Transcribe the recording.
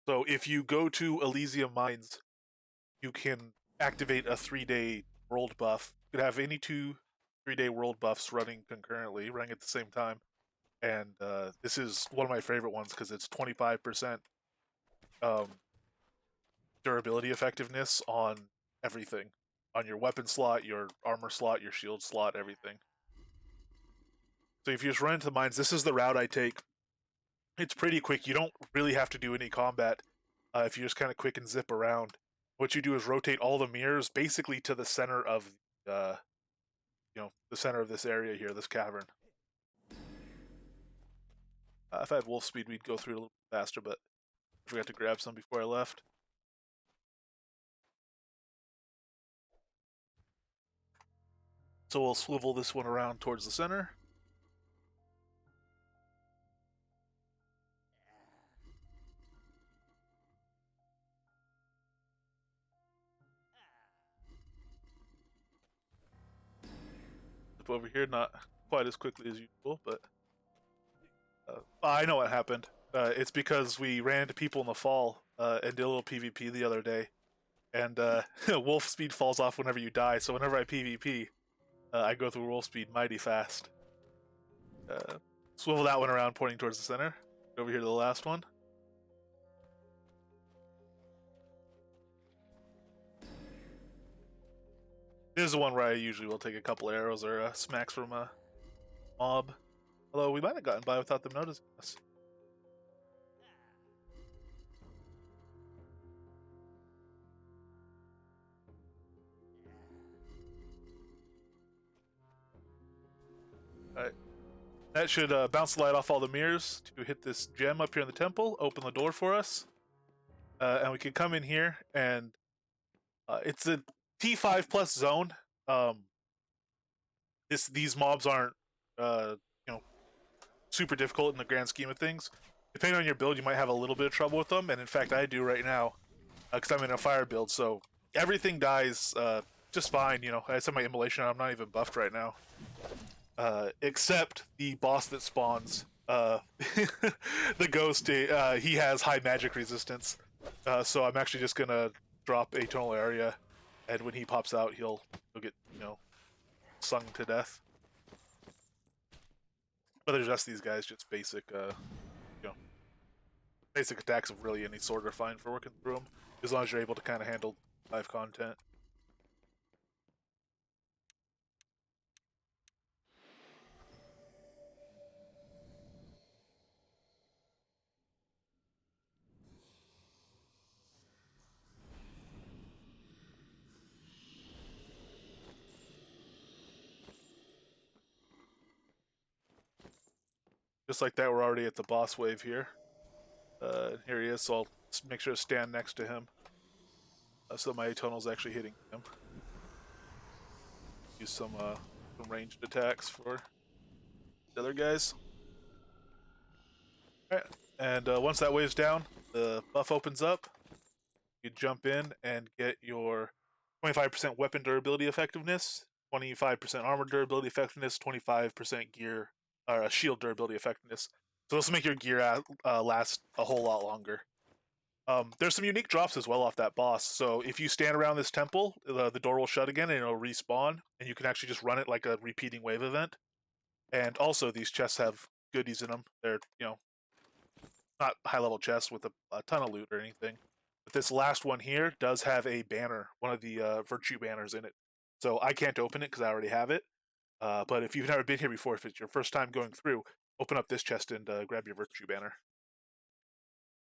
So if you go to Elysium Mines, you can activate a 3-day world buff. You could have any two 3-day world buffs running concurrently, running at the same time. And this is one of my favorite ones because it's 25% um, durability effectiveness on everything. On your weapon slot, your armor slot, your shield slot, everything. So if you just run into the mines, this is the route I take. It's pretty quick. You don't really have to do any combat if you just kind of quick and zip around. What you do is rotate all the mirrors basically to the center of, the center of this area here, this cavern. If I had wolf speed, we'd go through it a little faster, but I forgot to grab some before I left. So we'll swivel this one around towards the center. Up over here, not quite as quickly as usual, but I know what happened. It's because we ran into people in the fall and did a little PvP the other day, and wolf speed falls off whenever you die. So whenever I PvP, I go through wolf speed mighty fast. Swivel that one around, pointing towards the center. Over here to the last one. This is the one where I usually will take a couple arrows or smacks from a mob. Although we might have gotten by without them noticing us. Alright. That should bounce the light off all the mirrors to hit this gem up here in the temple, open the door for us. And we can come in here, and it's a T5 plus zone. These mobs aren't, super difficult in the grand scheme of things. Depending on your build, you might have a little bit of trouble with them, and in fact, I do right now, because I'm in a fire build, so everything dies just fine. I set my immolation on, I'm not even buffed right now. Except the boss that spawns, the ghost, he has high magic resistance, so I'm actually just gonna drop a tonal area, and when he pops out, he'll get, sung to death. But there's just these guys, just basic, basic attacks of really any sword are fine for working through them, as long as you're able to kind of handle live content. Just like that, we're already at the boss wave here. Here he is, so I'll make sure to stand next to him so my atonal's actually hitting him. Use some ranged attacks for the other guys. Alright, and once that wave's down, the buff opens up. You jump in and get your 25% weapon durability effectiveness, 25% armor durability effectiveness, 25% gear or shield durability effectiveness. So this will make your gear last a whole lot longer. There's some unique drops as well off that boss. So if you stand around this temple, the door will shut again and it'll respawn, and you can actually just run it like a repeating wave event. And also, these chests have goodies in them. They're, not high-level chests with a ton of loot or anything. But this last one here does have a banner, one of the virtue banners in it. So I can't open it because I already have it. But if you've never been here before, if it's your first time going through, open up this chest and grab your virtue banner.